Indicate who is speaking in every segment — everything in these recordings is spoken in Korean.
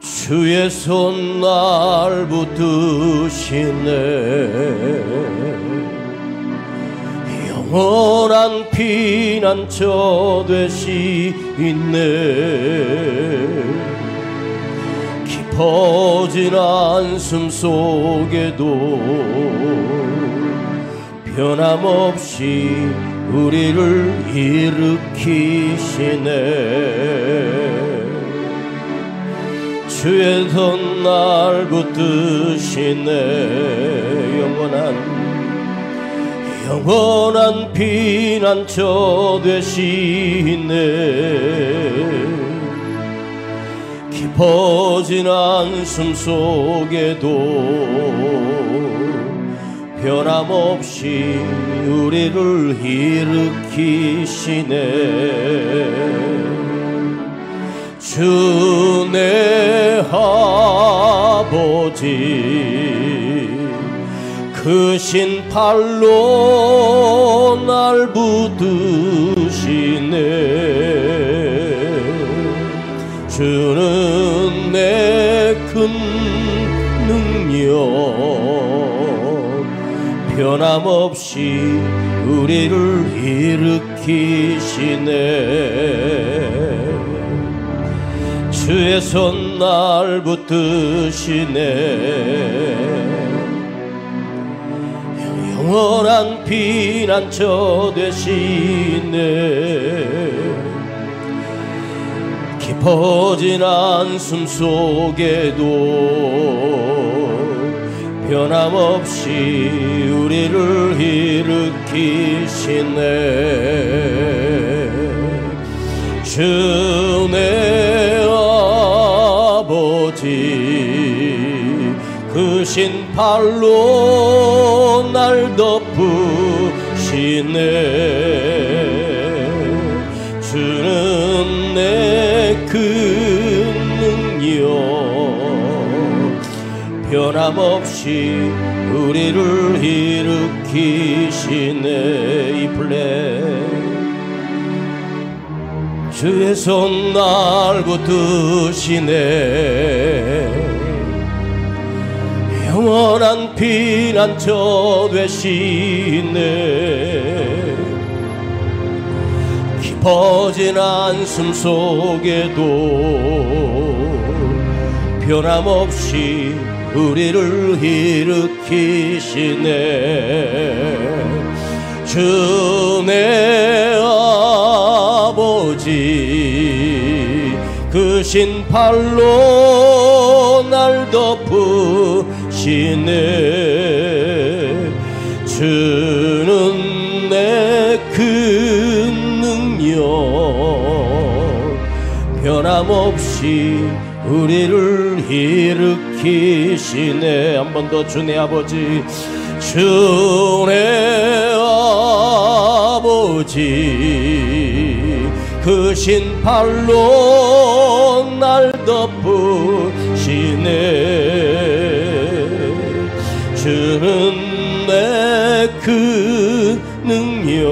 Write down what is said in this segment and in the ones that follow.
Speaker 1: 주의 손 날 붙드시네. 영원한 피난처 되시네. 깊어진 한숨 속에도 변함없이 우리를 일으키시네. 주의 손 날 붙드시네. 영원한 피난처 되시네. 깊어진 한숨 속에도 변함없이 우리를 일으키시네. 주 내 아버지 크신 팔로 날 붙드시네. 주는 내 큰 능력 변함없이 우리를 일으키시네. 주의 손 날 붙드시네. 영원한 피난처 되시네. 깊어진 한숨 속에도 변함없이 우리를 일으키시네. 주 내 아버지 크신 팔로 날 덮으시네. 주는 내 큰 능력 변함없이 우리를 일으키시네. 이 플레 주의 손 날 붙드시네. 영원한 피난처 되시네. 깊어진 한숨 속에도 변함없이 우리를 일으키시네. 주 내 아버지 크신 팔로 날 덮으시네. 주는 내 큰 능력 변함없이 우리를 일으키시네. 한 번 더. 주 내 아버지 주 내 아버지 크신 팔로 날 덮으시네. 주는 내 그 능력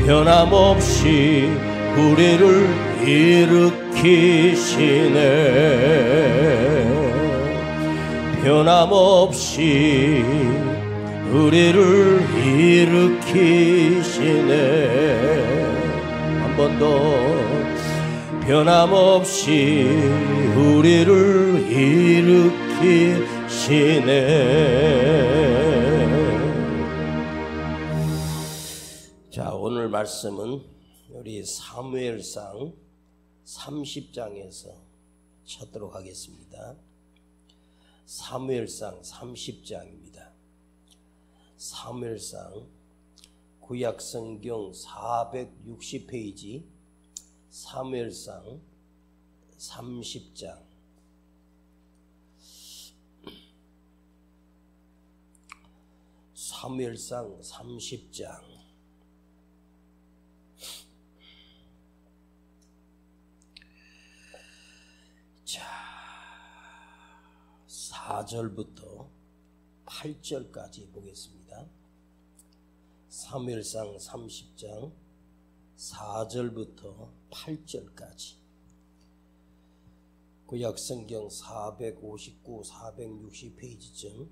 Speaker 1: 변함없이 우리를 일으키시네. 변함없이 우리를 일으키시네. 한 번 더. 변함없이 우리를 일으키시네. 자, 오늘 말씀은 우리 사무엘상 30장에서 찾도록 하겠습니다. 사무엘상 30장입니다. 사무엘상 구약성경 460페이지 사무엘상 30장. 사무엘상 30장. 자, 4절부터 8절까지 보겠습니다. 사무엘상 30장
Speaker 2: 4절부터 8절까지 구약성경 459, 460페이지쯤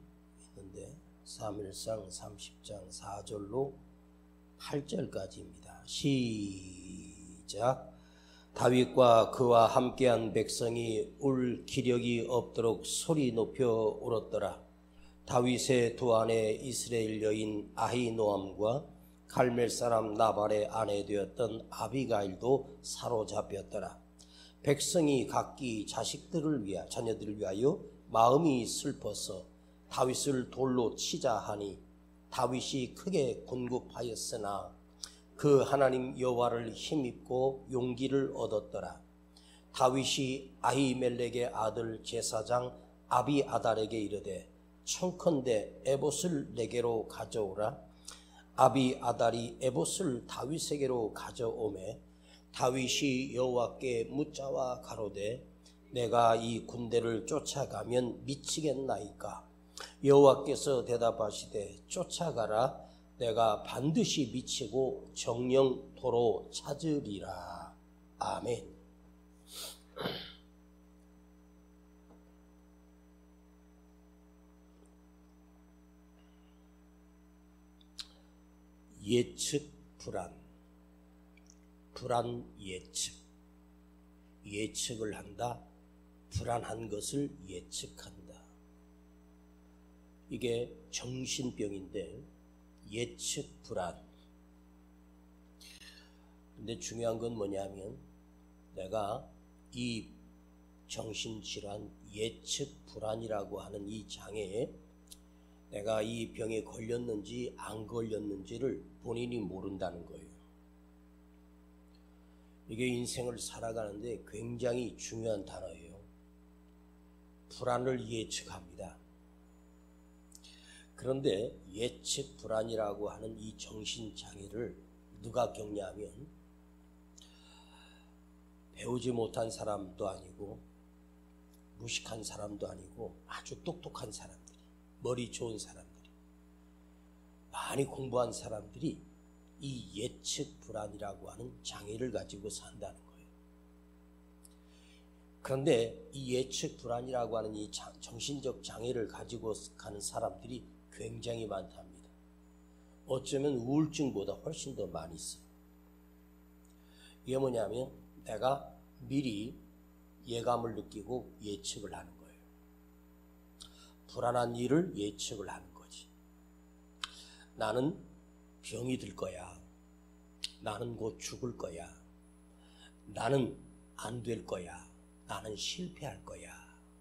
Speaker 2: 있는데 사무엘상 30장 4절로 8절까지입니다. 시작. 다윗과 그와 함께한 백성이 울 기력이 없도록 소리 높여 울었더라. 다윗의 두 아내 이스라엘 여인 아히노암과 갈멜 사람 나발의 아내 되었던 아비가일도 사로잡혔더라. 백성이 각기 자녀들을 위하여 마음이 슬퍼서 다윗을 돌로 치자 하니 다윗이 크게 곤급하였으나 그 하나님 여호와를 힘입고 용기를 얻었더라. 다윗이 아히멜렉의 아들 제사장 아비아달에게 이르되 청컨대 에봇을 내게로 가져오라. 아비아달이 에봇을 다윗에게로 가져오매 다윗이 여호와께 묻자와 가로되 내가 이 군대를 쫓아가면 미치겠나이까? 여호와께서 대답하시되 쫓아가라. 내가 반드시 미치고 정령토로 찾으리라. 아멘. 예측 불안 예측. 예측을 한다. 불안한 것을 예측한다. 이게 정신병인데 예측 불안. 근데 중요한 건 뭐냐면 내가 이 정신질환 예측 불안이라고 하는 이 장애에 내가 이 병에 걸렸는지 안 걸렸는지를 본인이 모른다는 거예요. 이게 인생을 살아가는데 굉장히 중요한 단어예요. 불안을 예측합니다. 그런데 예측 불안이라고 하는 이 정신장애를 누가 겪냐면 배우지 못한 사람도 아니고 무식한 사람도 아니고 아주 똑똑한 사람들이, 머리 좋은 사람들이, 많이 공부한 사람들이 이 예측 불안이라고 하는 장애를 가지고 산다는 거예요. 그런데 이 예측 불안이라고 하는 이 정신적 장애를 가지고 가는 사람들이 굉장히 많답니다. 어쩌면 우울증보다 훨씬 더 많이 있어요. 이게 뭐냐면 내가 미리 예감을 느끼고 예측을 하는 거예요. 불안한 일을 예측을 하는 거지. 나는 병이 들 거야. 나는 곧 죽을 거야. 나는 안 될 거야. 나는 실패할 거야.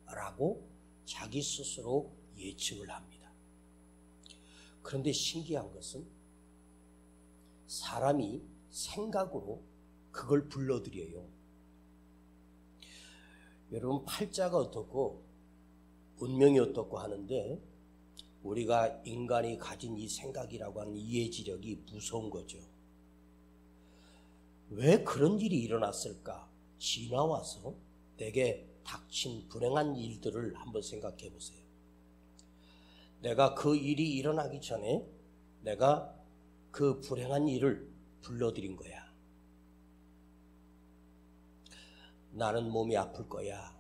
Speaker 2: 라고 자기 스스로 예측을 합니다. 그런데 신기한 것은 사람이 생각으로 그걸 불러들여요. 여러분 팔자가 어떻고 운명이 어떻고 하는데 우리가 인간이 가진 이 생각이라고 하는 이해지력이 무서운 거죠. 왜 그런 일이 일어났을까? 지나와서 내게 닥친 불행한 일들을 한번 생각해 보세요. 내가 그 일이 일어나기 전에 내가 그 불행한 일을 불러들인 거야. 나는 몸이 아플 거야.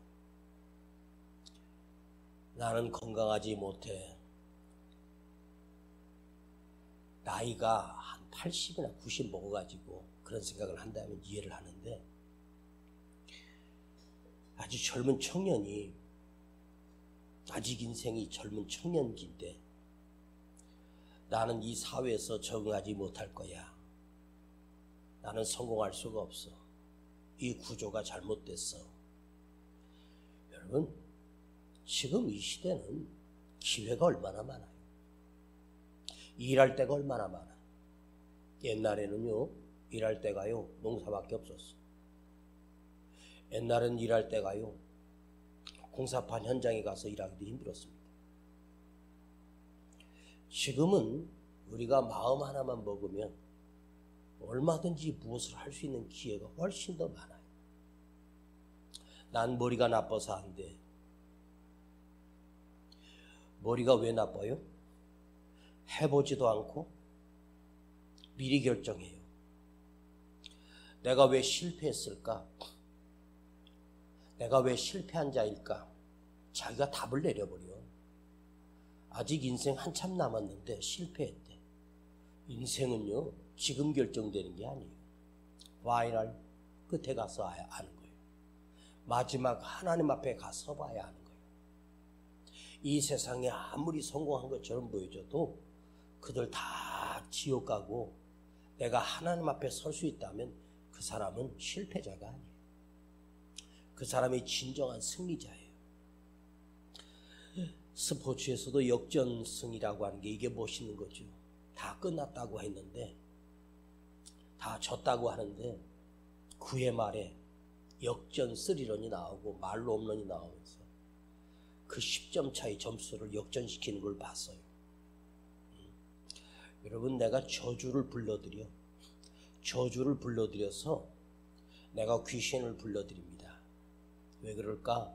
Speaker 2: 나는 건강하지 못해. 나이가 한 80이나 90 먹어가지고 그런 생각을 한다면 이해를 하는데 아주 젊은 청년이 아직 인생이 젊은 청년기인데 나는 이 사회에서 적응하지 못할 거야. 나는 성공할 수가 없어. 이 구조가 잘못됐어. 여러분, 지금 이 시대는 기회가 얼마나 많아요. 일할 때가 얼마나 많아. 옛날에는요, 일할 때가요, 농사밖에 없었어. 옛날에는 일할 때가요, 공사판 현장에 가서 일하기도 힘들었습니다. 지금은 우리가 마음 하나만 먹으면 얼마든지 무엇을 할 수 있는 기회가 훨씬 더 많아요. 난 머리가 나빠서 안 돼. 머리가 왜 나빠요? 해보지도 않고 미리 결정해요. 내가 왜 실패했을까? 내가 왜 실패한 자일까? 자기가 답을 내려버려. 아직 인생 한참 남았는데 실패했대. 인생은요, 지금 결정되는 게 아니에요. 파이널 끝에 가서 아는 거예요. 마지막 하나님 앞에 가서 봐야 하는 거예요. 이 세상에 아무리 성공한 것처럼 보여줘도 그들 다 지옥 가고 내가 하나님 앞에 설 수 있다면 그 사람은 실패자가 아니에요. 그 사람이 진정한 승리자예요. 스포츠에서도 역전승이라고 하는 게 이게 멋있는 거죠. 다 끝났다고 했는데, 다 졌다고 하는데 9회 말에 역전 3런이 나오고 말로 홈런이 나오면서 그 10점 차이 점수를 역전시키는 걸 봤어요. 여러분, 내가 저주를 불러들여서 내가 귀신을 불러드립니다. 왜 그럴까?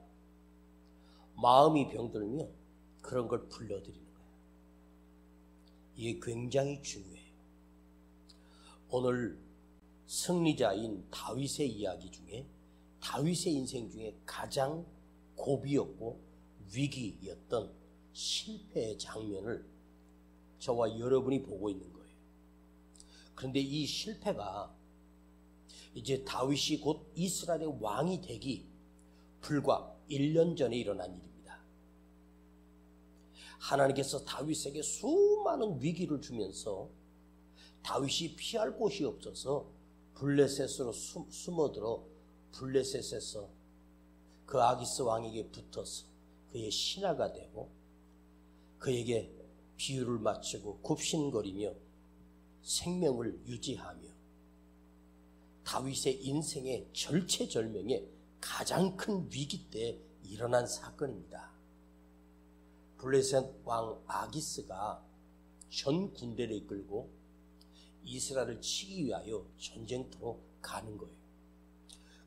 Speaker 2: 마음이 병들면 그런 걸 불러들이는 거예요. 이게 굉장히 중요해요. 오늘 승리자인 다윗의 이야기 중에, 다윗의 인생 중에 가장 고비였고 위기였던 실패의 장면을 저와 여러분이 보고 있는 거예요. 그런데 이 실패가 이제 다윗이 곧 이스라엘의 왕이 되기 불과 1년 전에 일어난 일입니다. 하나님께서 다윗에게 수많은 위기를 주면서 다윗이 피할 곳이 없어서 블레셋으로 숨어들어 블레셋에서 그 아기스 왕에게 붙어서 그의 신하가 되고 그에게 비유를 마치고 굽신거리며 생명을 유지하며 다윗의 인생의 절체절명의 가장 큰 위기 때 일어난 사건입니다. 블레셋 왕 아기스가 전 군대를 이끌고 이스라엘을 치기 위하여 전쟁터로 가는 거예요.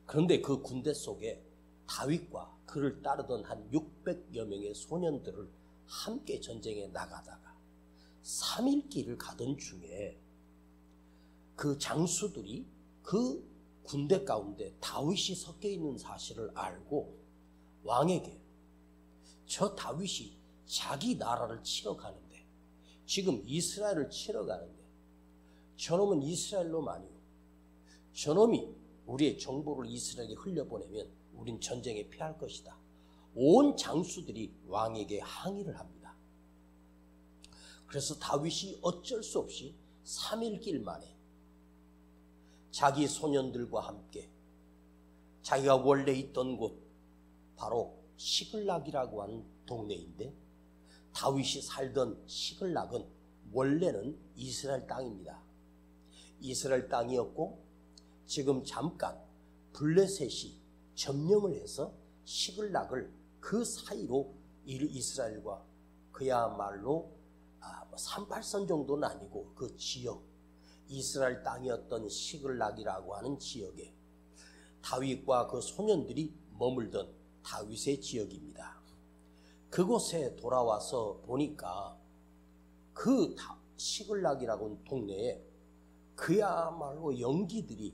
Speaker 2: 그런데 그 군대 속에 다윗과 그를 따르던 한 600여 명의 소년들을 함께 전쟁에 나가다가 3일 길을 가던 중에 그 장수들이 그 군대 가운데 다윗이 섞여 있는 사실을 알고 왕에게 저 다윗이 자기 나라를 치러 가는데, 지금 이스라엘을 치러 가는데 저놈은 이스라엘 놈 아니오. 저놈이 우리의 정보를 이스라엘에 흘려보내면 우린 전쟁에 패할 것이다. 온 장수들이 왕에게 항의를 합니다. 그래서 다윗이 어쩔 수 없이 3일 길 만에 자기 소년들과 함께 자기가 원래 있던 곳, 바로 시글락이라고 하는 동네인데, 다윗이 살던 시글락은 원래는 이스라엘 땅입니다. 이스라엘 땅이었고 지금 잠깐 블레셋이 점령을 해서 시글락을 그 사이로 이스라엘과 그야말로 38선 정도는 아니고 그 지역, 이스라엘 땅이었던 시글락이라고 하는 지역에 다윗과 그 소년들이 머물던 다윗의 지역입니다. 그곳에 돌아와서 보니까 그 시글락이라고 하는 동네에 그야말로 연기들이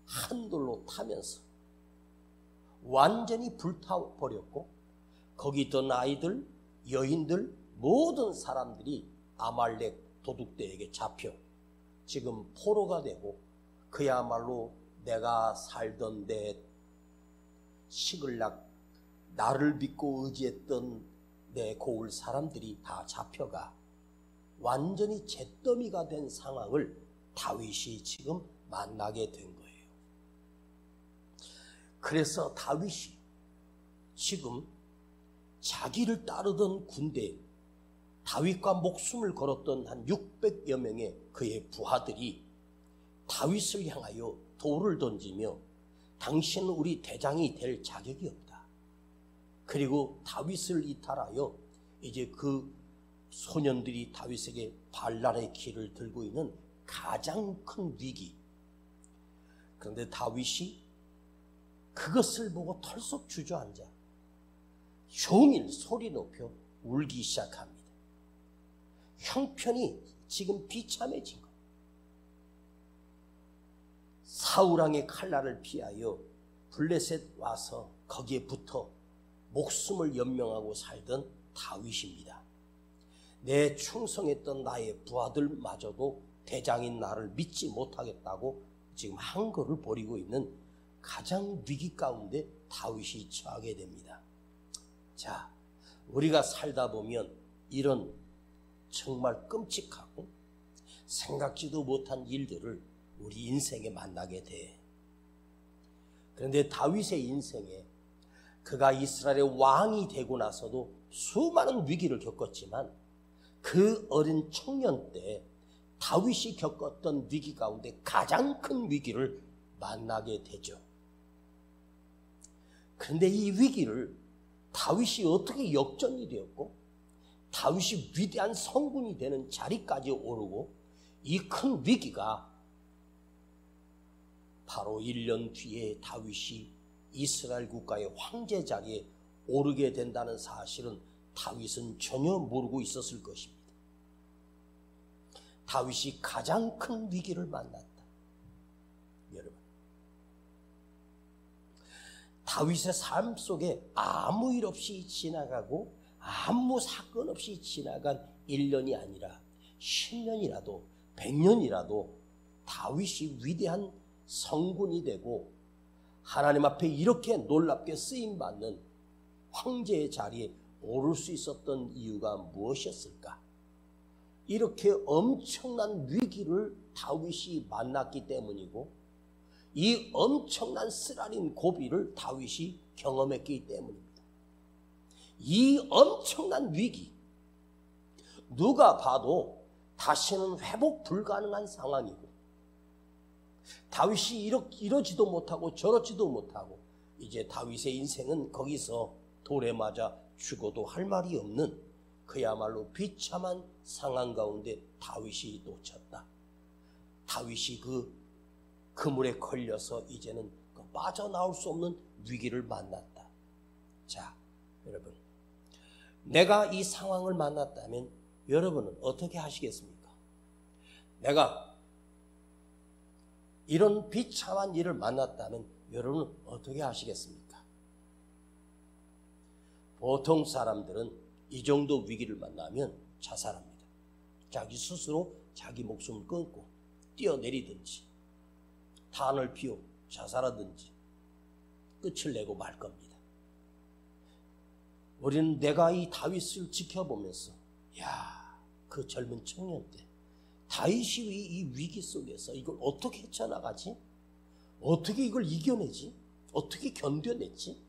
Speaker 2: 한돌로 타면서 완전히 불타버렸고, 거기 있던 아이들, 여인들, 모든 사람들이 아말렉 도둑들에게 잡혀 지금 포로가 되고, 그야말로 내가 살던 내 시글락, 나를 믿고 의지했던 내 고을 사람들이 다 잡혀가 완전히 잿더미가 된 상황을 다윗이 지금 만나게 된 거예요. 그래서 다윗이 지금 자기를 따르던 군대, 다윗과 목숨을 걸었던 한 600여 명의 그의 부하들이 다윗을 향하여 돌을 던지며 당신은 우리 대장이 될 자격이 없다. 그리고 다윗을 이탈하여 이제 그 소년들이 다윗에게 반란의 길을 들고 있는 가장 큰 위기. 그런데 다윗이 그것을 보고 털썩 주저앉아 종일 소리 높여 울기 시작합니다. 형편이 지금 비참해진 거예요. 사울왕의 칼날을 피하여 블레셋 와서 거기에 붙어 목숨을 연명하고 살던 다윗입니다. 내 충성했던 나의 부하들마저도 대장인 나를 믿지 못하겠다고 지금 한거를 벌이고 있는 가장 위기 가운데 다윗이 처하게 됩니다. 자, 우리가 살다 보면 이런 정말 끔찍하고 생각지도 못한 일들을 우리 인생에 만나게 돼. 그런데 다윗의 인생에 그가 이스라엘의 왕이 되고 나서도 수많은 위기를 겪었지만 그 어린 청년 때 다윗이 겪었던 위기 가운데 가장 큰 위기를 만나게 되죠. 그런데 이 위기를 다윗이 어떻게 역전이 되었고 다윗이 위대한 성군이 되는 자리까지 오르고 이 큰 위기가 바로 1년 뒤에 다윗이 이스라엘 국가의 황제 자리에 오르게 된다는 사실은 다윗은 전혀 모르고 있었을 것입니다. 다윗이 가장 큰 위기를 만났다. 여러분, 다윗의 삶 속에 아무 일 없이 지나가고 아무 사건 없이 지나간 1년이 아니라 10년이라도 100년이라도 다윗이 위대한 성군이 되고 하나님 앞에 이렇게 놀랍게 쓰임받는 황제의 자리에 오를 수 있었던 이유가 무엇이었을까? 이렇게 엄청난 위기를 다윗이 만났기 때문이고 이 엄청난 쓰라린 고비를 다윗이 경험했기 때문입니다. 이 엄청난 위기, 누가 봐도 다시는 회복 불가능한 상황이고 다윗이 이러지도 못하고 저러지도 못하고 이제 다윗의 인생은 거기서 돌에 맞아 죽어도 할 말이 없는 그야말로 비참한 상황 가운데 다윗이 놓쳤다. 다윗이 그 그물에 걸려서 이제는 빠져나올 수 없는 위기를 만났다. 자, 여러분, 내가 이 상황을 만났다면 여러분은 어떻게 하시겠습니까? 내가 이런 비참한 일을 만났다면 여러분은 어떻게 하시겠습니까? 보통 사람들은 이 정도 위기를 만나면 자살합니다. 자기 스스로 자기 목숨을 끊고 뛰어내리든지 탄을 피우고 자살하든지 끝을 내고 말 겁니다. 우리는 내가 이 다윗을 지켜보면서 그 젊은 청년 때 다윗이 이 위기 속에서 이걸 어떻게 헤쳐나가지? 어떻게 이걸 이겨내지? 어떻게 견뎌냈지?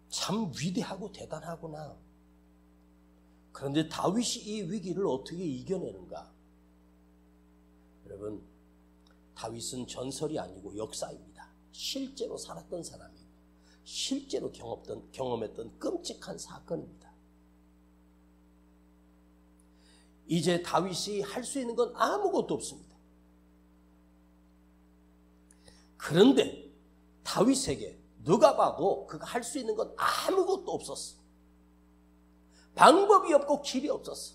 Speaker 2: 참 위대하고 대단하구나. 그런데 다윗이 이 위기를 어떻게 이겨내는가? 여러분, 다윗은 전설이 아니고 역사입니다. 실제로 살았던 사람이고 실제로 경험했던 끔찍한 사건입니다. 이제 다윗이 할 수 있는 건 아무것도 없습니다. 그런데 다윗에게 누가 봐도 그가 할 수 있는 건 아무것도 없었어. 방법이 없고 길이 없었어.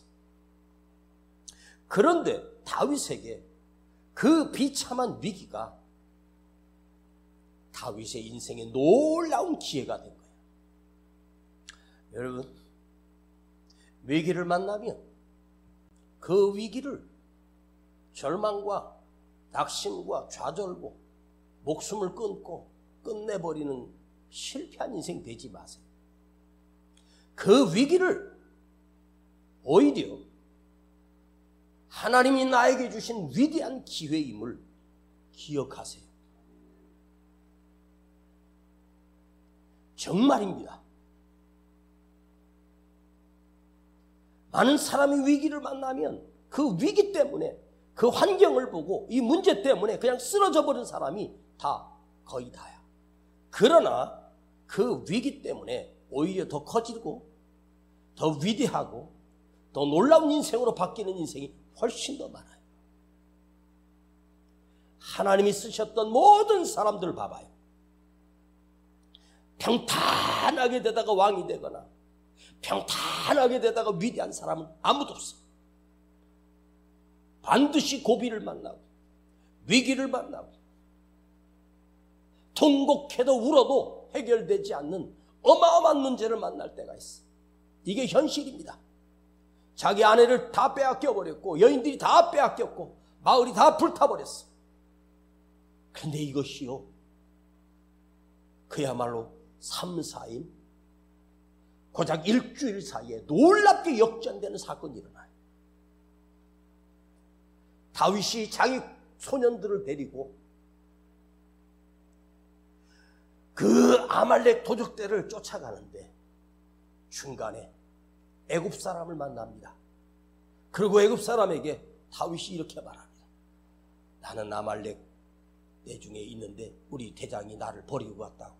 Speaker 2: 그런데 다윗에게 그 비참한 위기가 다윗의 인생에 놀라운 기회가 된 거예요. 여러분, 위기를 만나면 그 위기를 절망과 낙심과 좌절고 목숨을 끊고 끝내버리는 실패한 인생 되지 마세요. 그 위기를 오히려 하나님이 나에게 주신 위대한 기회임을 기억하세요. 정말입니다. 많은 사람이 위기를 만나면 그 위기 때문에 그 환경을 보고 이 문제 때문에 그냥 쓰러져 버린 사람이 거의 다야. 그러나 그 위기 때문에 오히려 더 커지고 더 위대하고 더 놀라운 인생으로 바뀌는 인생이 훨씬 더 많아요. 하나님이 쓰셨던 모든 사람들 봐봐요. 평탄하게 되다가 왕이 되거나 평탄하게 되다가 위대한 사람은 아무도 없어. 반드시 고비를 만나고 위기를 만나고 통곡해도 울어도 해결되지 않는 어마어마한 문제를 만날 때가 있어. 이게 현실입니다. 자기 아내를 다 빼앗겨 버렸고 여인들이 다 빼앗겼고 마을이 다 불타버렸어. 그런데 이것이요, 그야말로 3, 4일 고작 일주일 사이에 놀랍게 역전되는 사건이 일어나요. 다윗이 자기 소년들을 데리고 그 아말렉 도적대를 쫓아가는데 중간에 애굽 사람을 만납니다. 그리고 애굽 사람에게 다윗이 이렇게 말합니다. 나는 아말렉 내 중에 있는데 우리 대장이 나를 버리고 갔다고.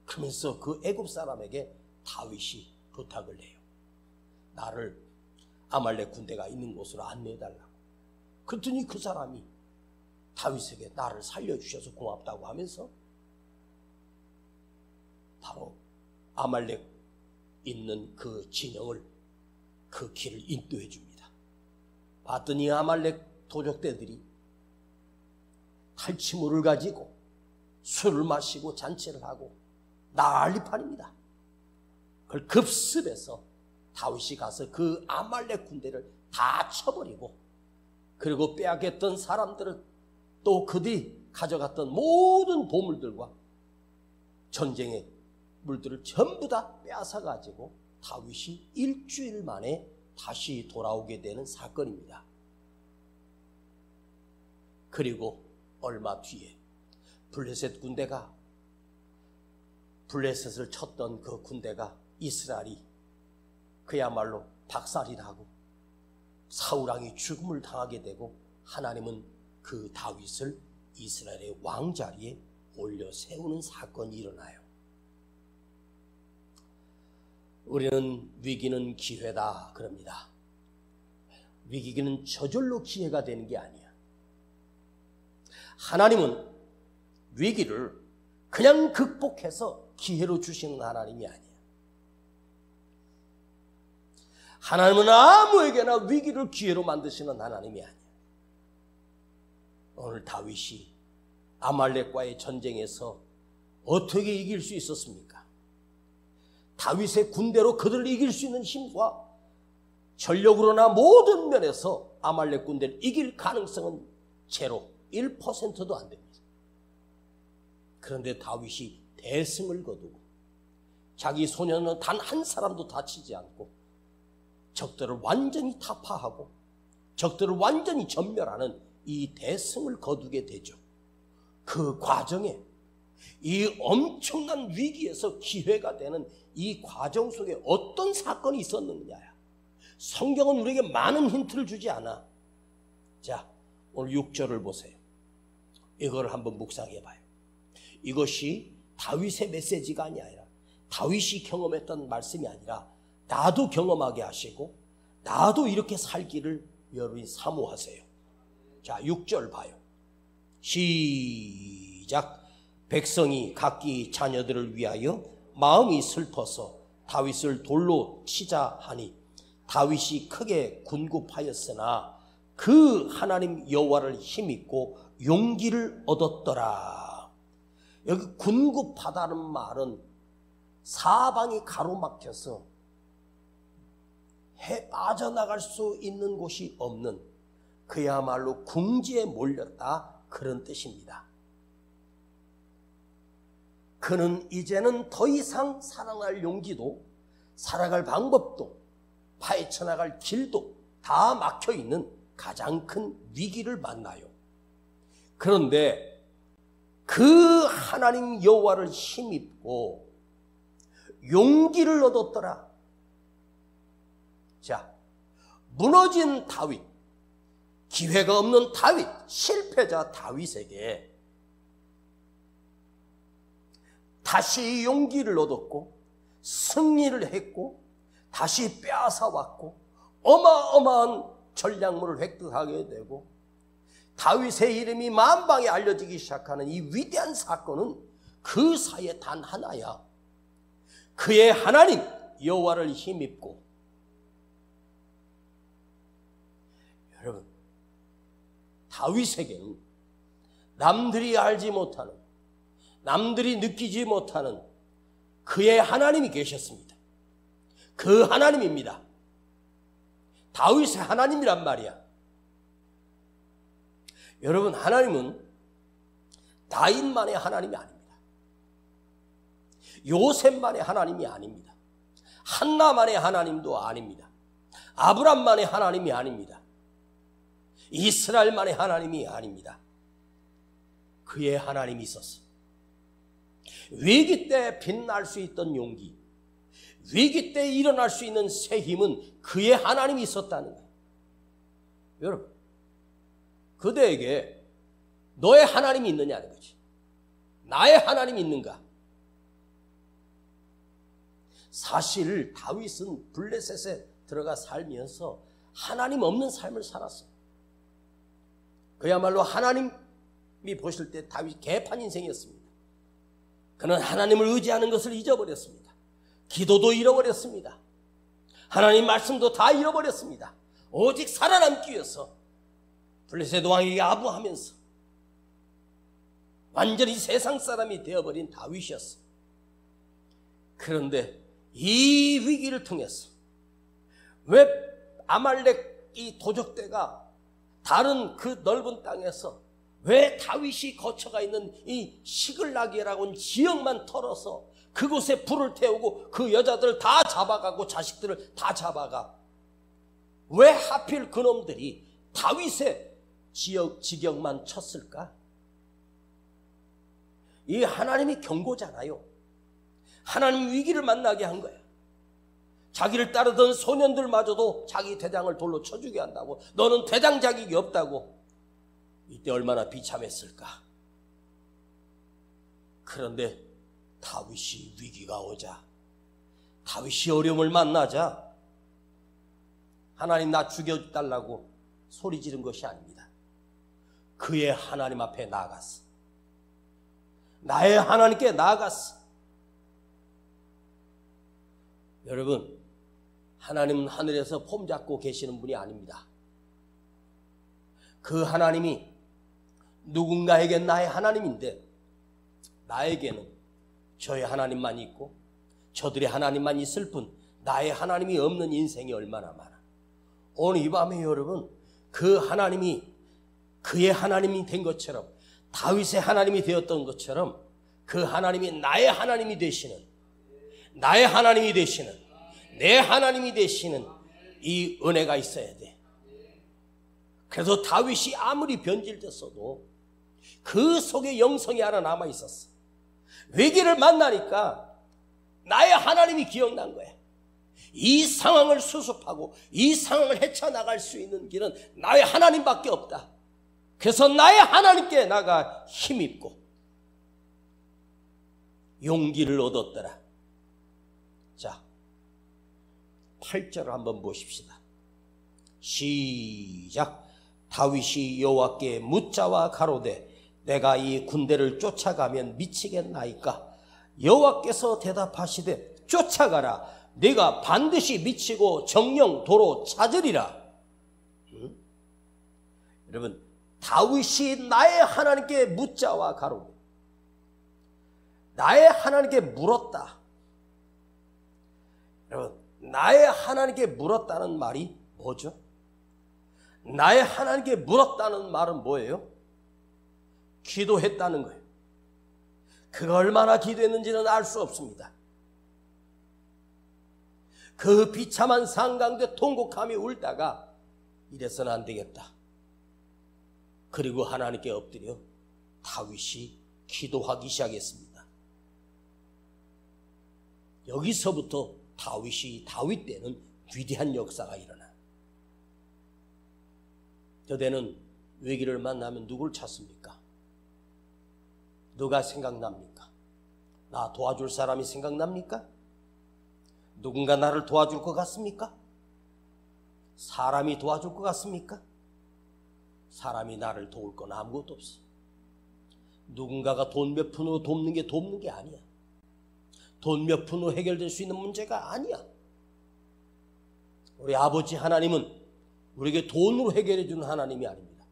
Speaker 2: 그러면서 그 애굽 사람에게 다윗이 부탁을 해요. 나를 아말렉 군대가 있는 곳으로 안내해달라고. 그랬더니 그 사람이 다윗에게 나를 살려주셔서 고맙다고 하면서 바로 아말렉 있는 그 진영을, 그 길을 인도해 줍니다. 봤더니 아말렉 도적대들이 탈취물을 가지고 술을 마시고 잔치를 하고 난리판입니다. 그걸 급습해서 다윗이 가서 그 아말렉 군대를 다 쳐버리고, 그리고 빼앗겼던 사람들을, 또 그들이 가져갔던 모든 보물들과 전쟁의 물들을 전부 다 빼앗아 가지고 다윗이 일주일 만에 다시 돌아오게 되는 사건입니다. 그리고 얼마 뒤에 블레셋 군대가, 블레셋을 쳤던 그 군대가, 이스라엘이 그야말로 박살이 나고 사울왕이 죽음을 당하게 되고, 하나님은 그 다윗을 이스라엘의 왕자리에 올려 세우는 사건이 일어나요. 우리는 위기는 기회다 그럽니다. 위기는 저절로 기회가 되는 게 아니야. 하나님은 위기를 그냥 극복해서 기회로 주시는 하나님이 아니야. 하나님은 아무에게나 위기를 기회로 만드시는 하나님이 아니야. 오늘 다윗이 아말렉과의 전쟁에서 어떻게 이길 수 있었습니까? 다윗의 군대로 그들을 이길 수 있는 힘과 전력으로나 모든 면에서 아말렉 군대를 이길 가능성은 제로, 1%도 안 됩니다. 그런데 다윗이 대승을 거두고 자기 소년은 단 한 사람도 다치지 않고 적들을 완전히 타파하고 적들을 완전히 전멸하는 이 대승을 거두게 되죠. 그 과정에 이 엄청난 위기에서 기회가 되는 이 과정 속에 어떤 사건이 있었느냐야. 성경은 우리에게 많은 힌트를 주지 않아. 자, 오늘 6절을 보세요. 이걸 한번 묵상해 봐요. 이것이 다윗의 메시지가 아니라, 다윗이 경험했던 말씀이 아니라 나도 경험하게 하시고 나도 이렇게 살기를 여러분이 사모하세요. 자, 6절 봐요. 시작. 백성이 각기 자녀들을 위하여 마음이 슬퍼서 다윗을 돌로 치자 하니 다윗이 크게 군굽하였으나 그 하나님 여호와를 힘입고 용기를 얻었더라. 여기 군굽하다는 말은 사방이 가로막혀서 빠져나갈 수 있는 곳이 없는, 그야말로 궁지에 몰렸다, 그런 뜻입니다. 그는 이제는 더 이상 살아날 용기도 살아갈 방법도 파헤쳐나갈 길도 다 막혀있는 가장 큰 위기를 만나요. 그런데 그 하나님 여호와를 힘입고 용기를 얻었더라. 자, 무너진 다윗, 기회가 없는 다윗, 실패자 다윗에게 다시 용기를 얻었고 승리를 했고 다시 빼앗아 왔고 어마어마한 전략물을 획득하게 되고 다윗의 이름이 만방에 알려지기 시작하는 이 위대한 사건은 그 사이에 단 하나야. 그의 하나님 여호와를 힘입고. 여러분, 다윗에게는 남들이 알지 못하는, 남들이 느끼지 못하는 그의 하나님이 계셨습니다. 그 하나님입니다. 다윗의 하나님이란 말이야. 여러분, 하나님은 다윗만의 하나님이 아닙니다. 요셉만의 하나님이 아닙니다. 한나만의 하나님도 아닙니다. 아브람만의 하나님이 아닙니다. 이스라엘만의 하나님이 아닙니다. 그의 하나님이 있었어요. 위기 때 빛날 수 있던 용기, 위기 때 일어날 수 있는 새 힘은 그의 하나님이 있었다는 거예요. 여러분, 그대에게 너의 하나님이 있느냐는 거지. 나의 하나님이 있는가? 사실 다윗은 블레셋에 들어가 살면서 하나님 없는 삶을 살았어요. 그야말로 하나님이 보실 때 다윗 개판 인생이었습니다. 그는 하나님을 의지하는 것을 잊어버렸습니다. 기도도 잃어버렸습니다. 하나님 말씀도 다 잃어버렸습니다. 오직 살아남기 위해서 블레셋 왕에게 아부하면서 완전히 세상 사람이 되어버린 다윗이었어. 그런데 이 위기를 통해서 왜 아말렉 이 도적대가 다른 그 넓은 땅에서 왜 다윗이 거처가 있는 이 시글락이라고 하는 지역만 털어서 그곳에 불을 태우고 그 여자들 다 잡아가고 자식들을 다 잡아가? 왜 하필 그놈들이 다윗의 지경만 쳤을까? 이 하나님이 경고잖아요. 하나님 위기를 만나게 한 거야. 자기를 따르던 소년들마저도 자기 대장을 돌로 쳐주게 한다고. 너는 대장 자격이 없다고. 이때 얼마나 비참했을까. 그런데 다윗이 위기가 오자, 다윗이 어려움을 만나자 하나님 나 죽여달라고 소리 지른 것이 아닙니다. 그의 하나님 앞에 나아갔어. 나의 하나님께 나아갔어. 여러분, 하나님은 하늘에서 폼 잡고 계시는 분이 아닙니다. 그 하나님이 누군가에겐 나의 하나님인데 나에게는 저의 하나님만 있고 저들의 하나님만 있을 뿐 나의 하나님이 없는 인생이 얼마나 많아. 오늘 이 밤에 여러분, 그 하나님이 그의 하나님이 된 것처럼, 다윗의 하나님이 되었던 것처럼 그 하나님이 나의 하나님이 되시는, 나의 하나님이 되시는, 내 하나님이 되시는 이 은혜가 있어야 돼. 그래서 다윗이 아무리 변질됐어도 그 속에 영성이 하나 남아 있었어. 위기를 만나니까 나의 하나님이 기억난 거야. 이 상황을 수습하고 이 상황을 헤쳐나갈 수 있는 길은 나의 하나님밖에 없다. 그래서 나의 하나님께 나가 힘입고 용기를 얻었더라. 자, 8절을 한번 보십시다. 시작. 다윗이 여호와께 묻자와 가로되 내가 이 군대를 쫓아가면 미치겠나이까? 여호와께서 대답하시되 쫓아가라. 네가 반드시 미치고 정령 도로 찾으리라. 여러분, 다윗이 나의 하나님께 묻자와 가로되, 나의 하나님께 물었다. 여러분, 나의 하나님께 물었다는 말이 뭐죠? 나의 하나님께 물었다는 말은 뭐예요? 기도했다는 거예요. 그가 얼마나 기도했는지는 알 수 없습니다. 그 비참한 상강대 통곡하며 울다가 이래서는 안 되겠다. 그리고 하나님께 엎드려 다윗이 기도하기 시작했습니다. 여기서부터 다윗 때는 위대한 역사가 일어나. 그대는 위기를 만나면 누굴 찾습니까? 누가 생각납니까? 나 도와줄 사람이 생각납니까? 누군가 나를 도와줄 것 같습니까? 사람이 도와줄 것 같습니까? 사람이 나를 도울 건 아무것도 없어. 누군가가 돈 몇 푼으로 돕는 게 아니야. 돈 몇 푼으로 해결될 수 있는 문제가 아니야. 우리 아버지 하나님은 우리에게 돈으로 해결해 주는 하나님이 아닙니다.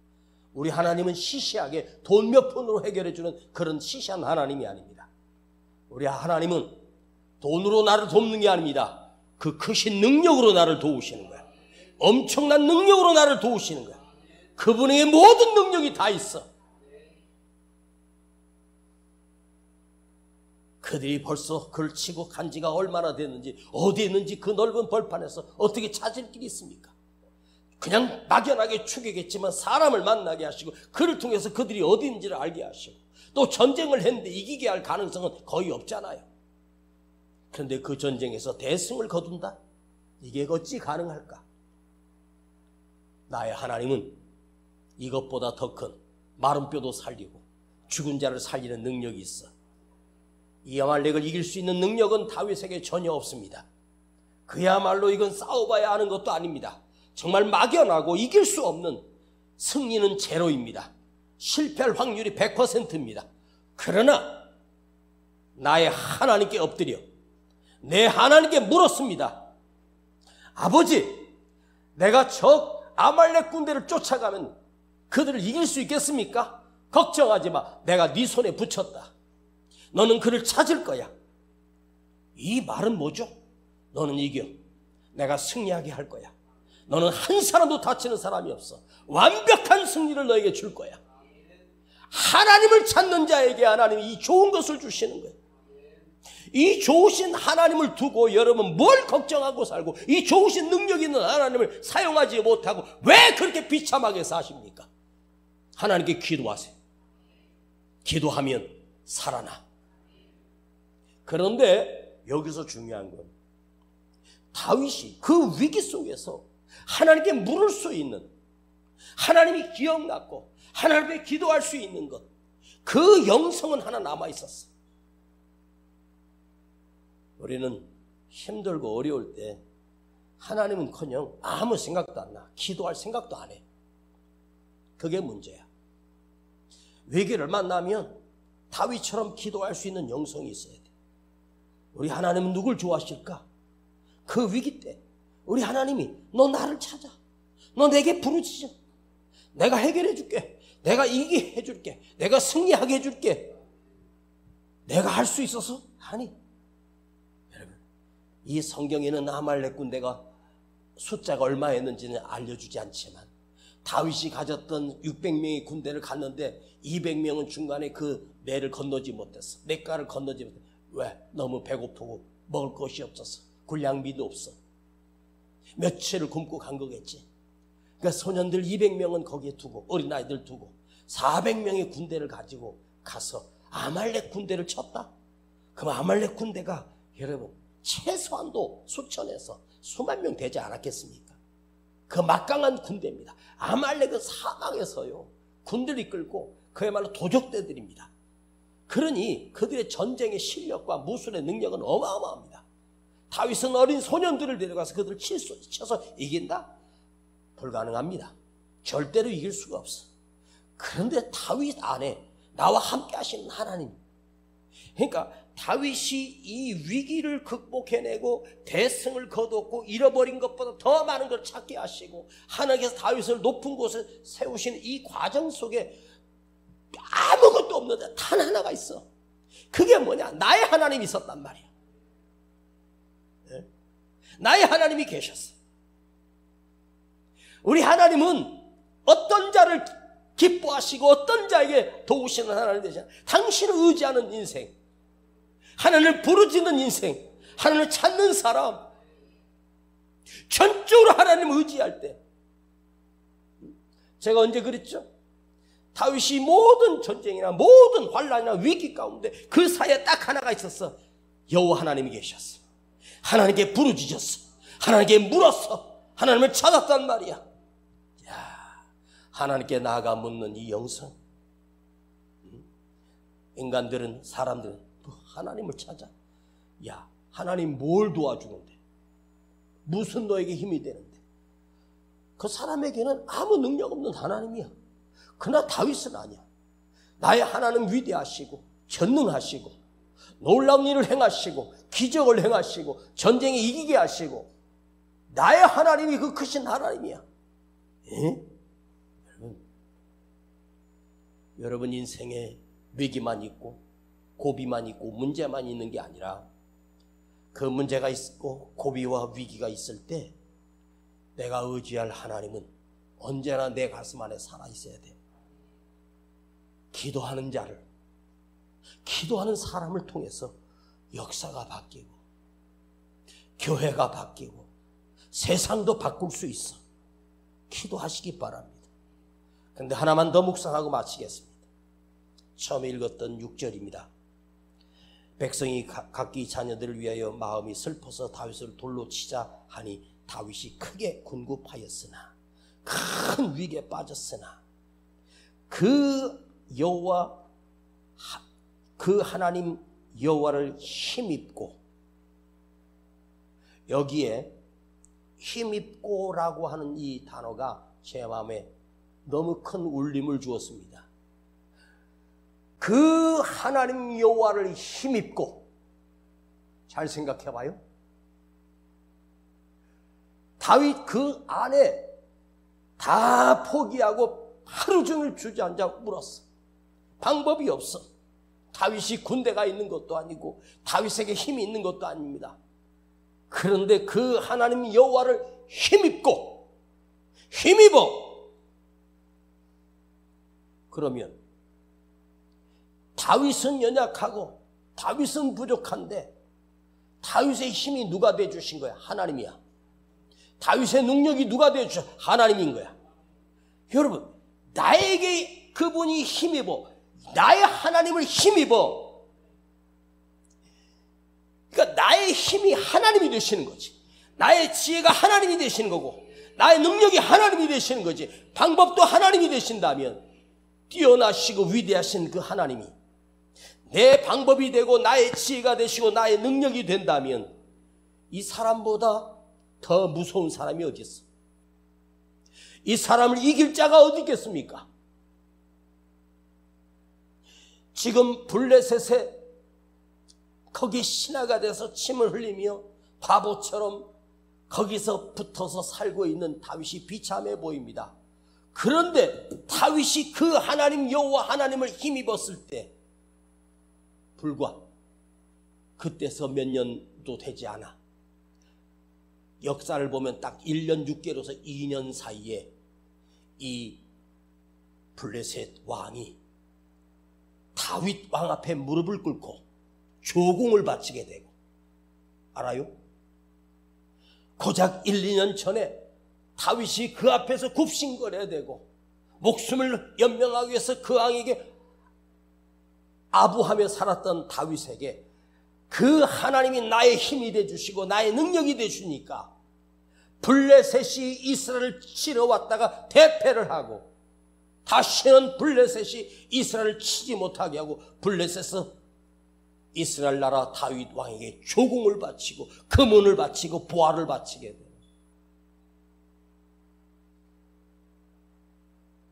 Speaker 2: 우리 하나님은 시시하게 돈 몇 푼으로 해결해주는 그런 시시한 하나님이 아닙니다. 우리 하나님은 돈으로 나를 돕는 게 아닙니다. 그 크신 능력으로 나를 도우시는 거야. 엄청난 능력으로 나를 도우시는 거야. 그분에게 모든 능력이 다 있어. 그들이 벌써 걸치고 간 지가 얼마나 됐는지, 어디에 있는지 그 넓은 벌판에서 어떻게 찾을 길이 있습니까? 그냥 막연하게 추격했지만 사람을 만나게 하시고 그를 통해서 그들이 어디 있는지를 알게 하시고 또 전쟁을 했는데 이기게 할 가능성은 거의 없잖아요. 그런데 그 전쟁에서 대승을 거둔다? 이게 어찌 가능할까? 나의 하나님은 이것보다 더 큰 마른 뼈도 살리고 죽은 자를 살리는 능력이 있어. 이 아말렉을 이길 수 있는 능력은 다윗에게 전혀 없습니다. 그야말로 이건 싸워봐야 하는 것도 아닙니다. 정말 막연하고 이길 수 없는, 승리는 제로입니다. 실패할 확률이 100%입니다. 그러나 나의 하나님께 엎드려 내 하나님께 물었습니다. 아버지, 내가 저 아말렉 군대를 쫓아가면 그들을 이길 수 있겠습니까? 걱정하지 마. 내가 네 손에 붙였다. 너는 그를 찾을 거야. 이 말은 뭐죠? 너는 이겨. 내가 승리하게 할 거야. 너는 한 사람도 다치는 사람이 없어. 완벽한 승리를 너에게 줄 거야. 하나님을 찾는 자에게 하나님이 이 좋은 것을 주시는 거예요. 이 좋으신 하나님을 두고 여러분 뭘 걱정하고 살고 이 좋으신 능력 있는 하나님을 사용하지 못하고 왜 그렇게 비참하게 사십니까? 하나님께 기도하세요. 기도하면 살아나. 그런데 여기서 중요한 건 다윗이 그 위기 속에서 하나님께 물을 수 있는, 하나님이 기억났고 하나님께 기도할 수 있는 것, 그 영성은 하나 남아 있었어. 우리는 힘들고 어려울 때 하나님은커녕 아무 생각도 안 나. 기도할 생각도 안 해. 그게 문제야. 위기를 만나면 다윗처럼 기도할 수 있는 영성이 있어야 돼. 우리 하나님은 누굴 좋아하실까? 그 위기 때 우리 하나님이 너 나를 찾아. 너 내게 부르짖어. 내가 해결해 줄게. 내가 이기게 해줄게. 내가 승리하게 해줄게. 내가 할 수 있어서? 아니. 여러분, 이 성경에는 아말렉 군대가 숫자가 얼마였는지는 알려주지 않지만 다윗이 가졌던 600명의 군대를 갔는데 200명은 중간에 그 매를 건너지 못했어. 냇가를 건너지 못했어. 왜? 너무 배고프고 먹을 것이 없었어. 군량비도 없어. 며칠을 굶고 간 거겠지. 그러니까 소년들 200명은 거기에 두고 어린아이들 두고 400명의 군대를 가지고 가서 아말렉 군대를 쳤다. 그럼 아말렉 군대가 여러분 최소한도 수천에서 수만 명 되지 않았겠습니까? 그 막강한 군대입니다. 아말렉은 사막에서요 군대를 이끌고 그야말로 도적대들입니다. 그러니 그들의 전쟁의 실력과 무술의 능력은 어마어마합니다. 다윗은 어린 소년들을 데려가서 그들을 쳐서 이긴다? 불가능합니다. 절대로 이길 수가 없어. 그런데 다윗 안에 나와 함께 하시는 하나님, 그러니까 다윗이 이 위기를 극복해내고 대승을 거뒀고 잃어버린 것보다 더 많은 걸 찾게 하시고 하나님께서 다윗을 높은 곳에 세우신 이 과정 속에 아무것도 없는데 단 하나가 있어. 그게 뭐냐? 나의 하나님이 있었단 말이야. 나의 하나님이 계셨어. 우리 하나님은 어떤 자를 기뻐하시고 어떤 자에게 도우시는 하나님 되시나? 당신을 의지하는 인생, 하나님을 부르짖는 인생, 하나님을 찾는 사람, 전적으로 하나님을 의지할 때. 제가 언제 그랬죠? 다윗이 모든 전쟁이나 모든 환난이나 위기 가운데 그 사이에 딱 하나가 있었어. 여호와 하나님이 계셨어. 하나님께 부르짖었어. 하나님께 물었어. 하나님을 찾았단 말이야. 야, 하나님께 나아가 묻는 이 영성. 인간들은, 사람들은 또 하나님을 찾아. 야, 하나님 뭘 도와주는데? 무슨 너에게 힘이 되는데? 그 사람에게는 아무 능력 없는 하나님이야. 그러나 다윗은 아니야. 나의 하나님 위대하시고 전능하시고 놀라운 일을 행하시고 기적을 행하시고 전쟁에 이기게 하시고 나의 하나님이 그 크신 하나님이야. 여러분, 여러분 인생에 위기만 있고 고비만 있고 문제만 있는 게 아니라 그 문제가 있고 고비와 위기가 있을 때 내가 의지할 하나님은 언제나 내 가슴 안에 살아있어야 돼. 기도하는 자를, 기도하는 사람을 통해서 역사가 바뀌고 교회가 바뀌고 세상도 바꿀 수 있어. 기도하시기 바랍니다. 그런데 하나만 더 묵상하고 마치겠습니다. 처음에 읽었던 6절입니다. 백성이 각기 자녀들을 위하여 마음이 슬퍼서 다윗을 돌로 치자 하니 다윗이 크게 군굽하였으나 큰 위기에 빠졌으나 그 여호와 그 하나님 여호와를 힘입고, 여기에 힘입고라고 하는 이 단어가 제 마음에 너무 큰 울림을 주었습니다. 그 하나님 여호와를 힘입고, 잘 생각해 봐요. 다윗 그 안에 다 포기하고 하루 종일 주저앉아 울었어. 방법이 없어. 다윗이 군대가 있는 것도 아니고 다윗에게 힘이 있는 것도 아닙니다. 그런데 그 하나님 여호와를 힘입고, 힘입어. 그러면 다윗은 연약하고 다윗은 부족한데 다윗의 힘이 누가 돼주신 거야? 하나님이야. 다윗의 능력이 누가 돼주셔? 하나님인 거야. 여러분, 나에게 그분이 힘입어, 나의 하나님을 힘입어. 그러니까 나의 힘이 하나님이 되시는 거지. 나의 지혜가 하나님이 되시는 거고 나의 능력이 하나님이 되시는 거지. 방법도 하나님이 되신다면, 뛰어나시고 위대하신 그 하나님이 내 방법이 되고 나의 지혜가 되시고 나의 능력이 된다면 이 사람보다 더 무서운 사람이 어디 있어? 이 사람을 이길 자가 어디 있겠습니까? 지금 블레셋에 거기 신하가 돼서 침을 흘리며 바보처럼 거기서 붙어서 살고 있는 다윗이 비참해 보입니다. 그런데 다윗이 그 하나님 여호와 하나님을 힘입었을 때, 불과 그때서 몇 년도 되지 않아, 역사를 보면 딱 1년 6개월에서 2년 사이에 이 블레셋 왕이 다윗 왕 앞에 무릎을 꿇고 조공을 바치게 되고, 알아요? 고작 1, 2년 전에 다윗이 그 앞에서 굽신거려야 되고 목숨을 연명하기 위해서 그 왕에게 아부하며 살았던 다윗에게 그 하나님이 나의 힘이 되주시고 나의 능력이 되주니까 블레셋이 이스라엘을 치러 왔다가 대패를 하고 다시는 블레셋이 이스라엘을 치지 못하게 하고 블레셋에서 이스라엘 나라 다윗 왕에게 조공을 바치고 금은을 바치고 보화를 바치게 돼요.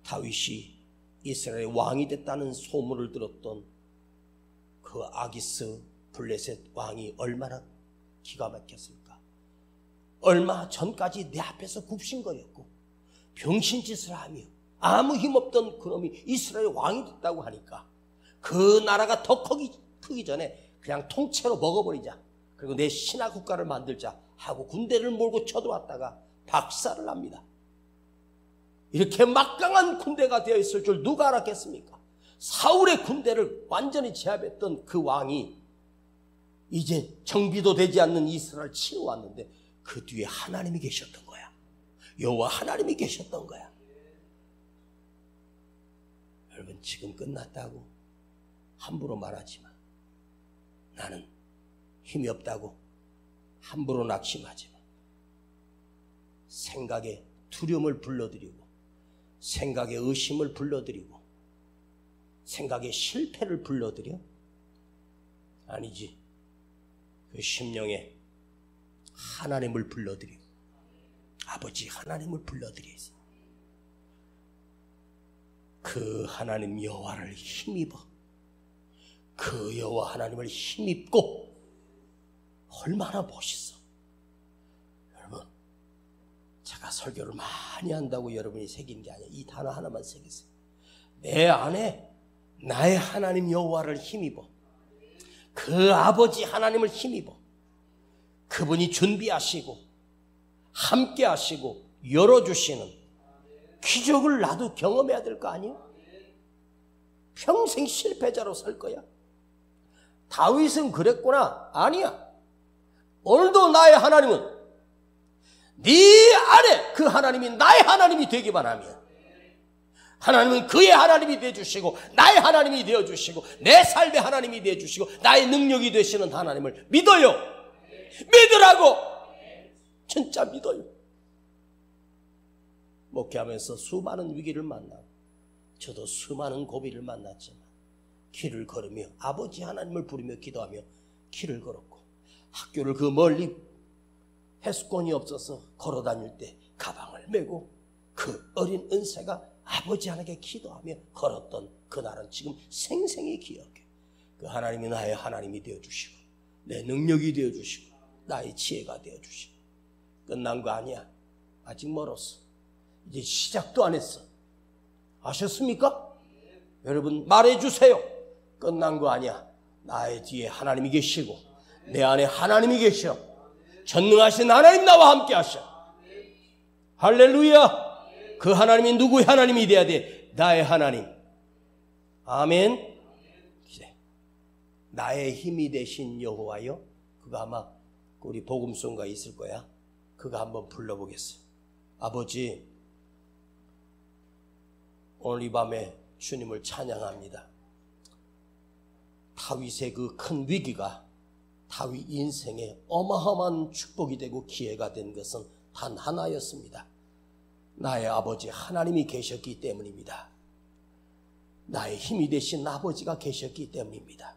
Speaker 2: 다윗이 이스라엘의 왕이 됐다는 소문을 들었던 그 아기스 블레셋 왕이 얼마나 기가 막혔을까. 얼마 전까지 내 앞에서 굽신거렸고 병신짓을 하며 아무 힘없던 그놈이 이스라엘 왕이 됐다고 하니까 그 나라가 더 크기 전에 그냥 통째로 먹어버리자, 그리고 내 신하 국가를 만들자 하고 군대를 몰고 쳐들어왔다가 박살을 납니다. 이렇게 막강한 군대가 되어 있을 줄 누가 알았겠습니까? 사울의 군대를 완전히 제압했던 그 왕이 이제 정비도 되지 않는 이스라엘을 치러 왔는데 그 뒤에 하나님이 계셨던 거야. 여호와 하나님이 계셨던 거야. 여러분, 지금 끝났다고 함부로 말하지 마. 나는 힘이 없다고 함부로 낙심하지 마. 생각에 두려움을 불러들이고 생각에 의심을 불러들이고 생각에 실패를 불러들여? 아니지. 그 심령에 하나님을 불러들이고 아버지 하나님을 불러들여서 그 하나님 여호와를 힘입어, 그 여호와 하나님을 힘입고. 얼마나 멋있어. 여러분, 제가 설교를 많이 한다고 여러분이 새긴 게 아니에요. 이 단어 하나만 새기세요. 내 안에 나의 하나님 여호와를 힘입어, 그 아버지 하나님을 힘입어 그분이 준비하시고 함께 하시고 열어주시는 기적을 나도 경험해야 될 거 아니야? 평생 실패자로 살 거야? 다윗은 그랬구나. 아니야. 오늘도 나의 하나님은 네 안에 그 하나님이 나의 하나님이 되기만 하면, 하나님은 그의 하나님이 되어주시고 나의 하나님이 되어주시고 내 삶의 하나님이 되어주시고 나의 능력이 되시는 하나님을 믿어요. 믿으라고. 진짜 믿어요. 목회하면서 수많은 위기를 만나고 저도 수많은 고비를 만났지만 길을 걸으며 아버지 하나님을 부르며 기도하며 길을 걸었고, 학교를 그 멀리 해수권이 없어서 걸어다닐 때 가방을 메고 그 어린 은세가 아버지 하나님께 기도하며 걸었던 그날은 지금 생생히 기억해. 그 하나님이 나의 하나님이 되어주시고 내 능력이 되어주시고 나의 지혜가 되어주시고. 끝난 거 아니야. 아직 멀었어. 이제 시작도 안 했어. 아셨습니까? 여러분 말해주세요. 끝난 거 아니야. 나의 뒤에 하나님이 계시고 내 안에 하나님이 계셔. 전능하신 하나님 나와 함께 하셔. 할렐루야. 그 하나님이 누구의 하나님이 돼야 돼? 나의 하나님. 아멘. 나의 힘이 되신 여호와여. 그거 아마 우리 복음송가에 있을 거야. 그거 한번 불러보겠어요. 아버지, 오늘 이 밤에 주님을 찬양합니다. 다윗의 그 큰 위기가 다윗 인생에 어마어마한 축복이 되고 기회가 된 것은 단 하나였습니다. 나의 아버지 하나님이 계셨기 때문입니다. 나의 힘이 되신 아버지가 계셨기 때문입니다.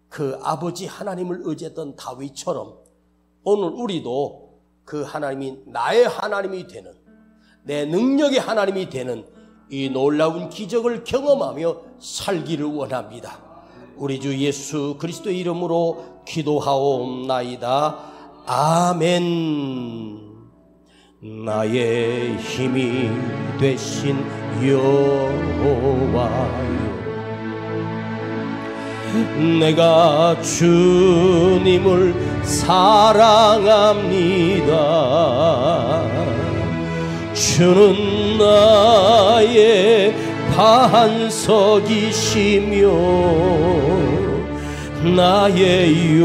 Speaker 2: 그 아버지 하나님을 의지했던 다윗처럼 오늘 우리도 그 하나님이 나의 하나님이 되는, 내 능력의 하나님이 되는 이 놀라운 기적을 경험하며 살기를 원합니다. 우리 주 예수 그리스도의 이름으로 기도하옵나이다. 아멘. 나의 힘이 되신 여호와여, 내가 주님을 사랑합니다. 주는 나의 반석이시며 나의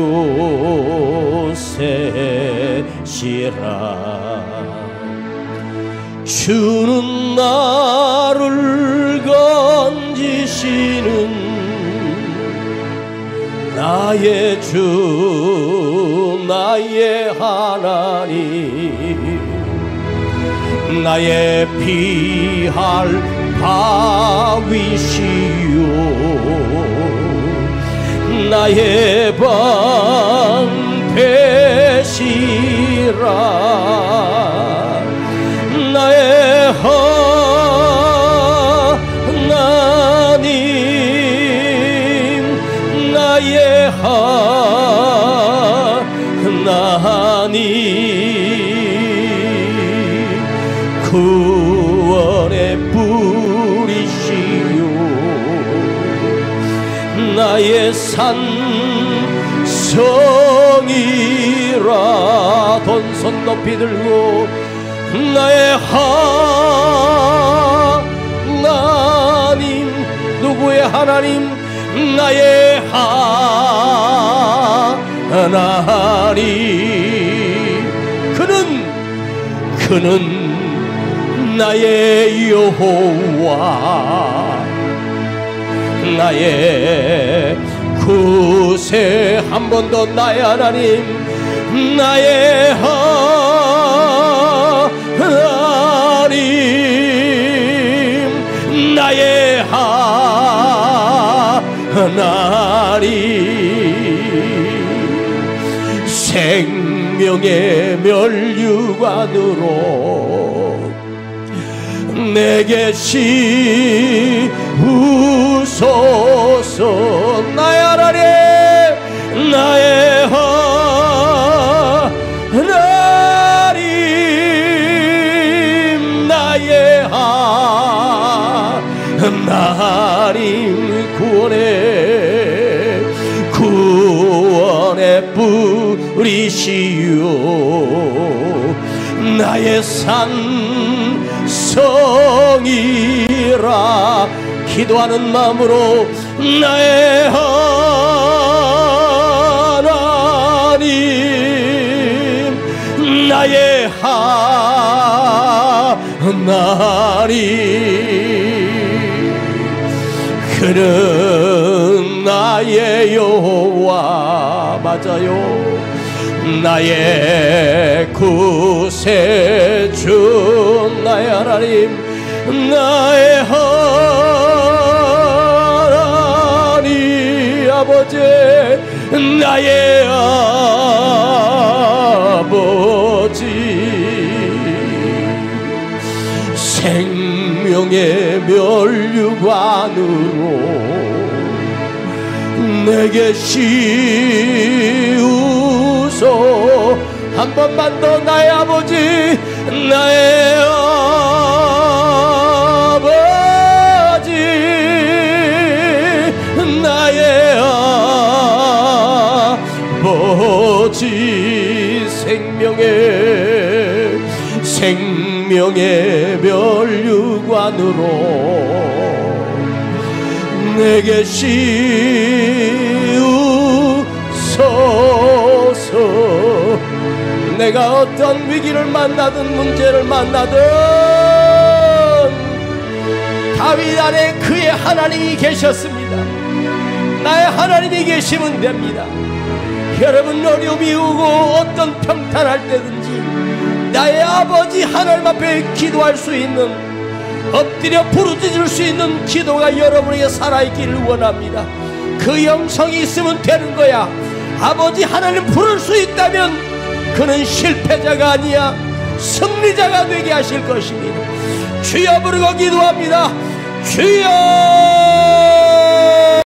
Speaker 2: 요새시라. 주는 나를 건지시는 나의 주, 나의 하나님, 나의 피할 바위시요 나의 방패시라. 나의 하나님, 나의 하나님, 구원의 뿌리시요 나의 산성이라. 돈 손 높이 들고 나의 하나님. 누구의 하나님? 나의 하나님. 그는 나의 여호와, 나의 구세. 한 번 더 나의 하나님, 나의 하나님, 나의 하나님. 생명의 멸류관으로 내게 씌우소서. 나의 하나님, 나의 하나님, 나의 하나님,
Speaker 1: 나의 산성이라 기도하는 마음으로 나의 하나님, 나의 하나님, 그는 나의 여호와, 맞아요, 나의 구세주, 나의 하나님, 나의 하나님 아버지, 나의 아버지, 생명의 면류관으로 내게 씌우소. 한 번만 더, 나의 아버지, 나의 아버지, 나의 아버지, 생명의 면류관으로 내게 씌우소서. 내가 어떤 위기를 만나든 문제를 만나든 다윗 안에 그의 하나님이 계셨습니다. 나의 하나님이 계시면 됩니다. 여러분, 어려움이 오고 어떤 평탄할 때든지 나의 아버지 하나님 앞에 기도할 수 있는, 엎드려 부르짖을 수 있는 기도가 여러분에게 살아있기를 원합니다. 그 영성이 있으면 되는 거야. 아버지 하나님 부를 수 있다면 그는 실패자가 아니야, 승리자가 되게 하실 것입니다. 주여 부르고 기도합니다. 주여.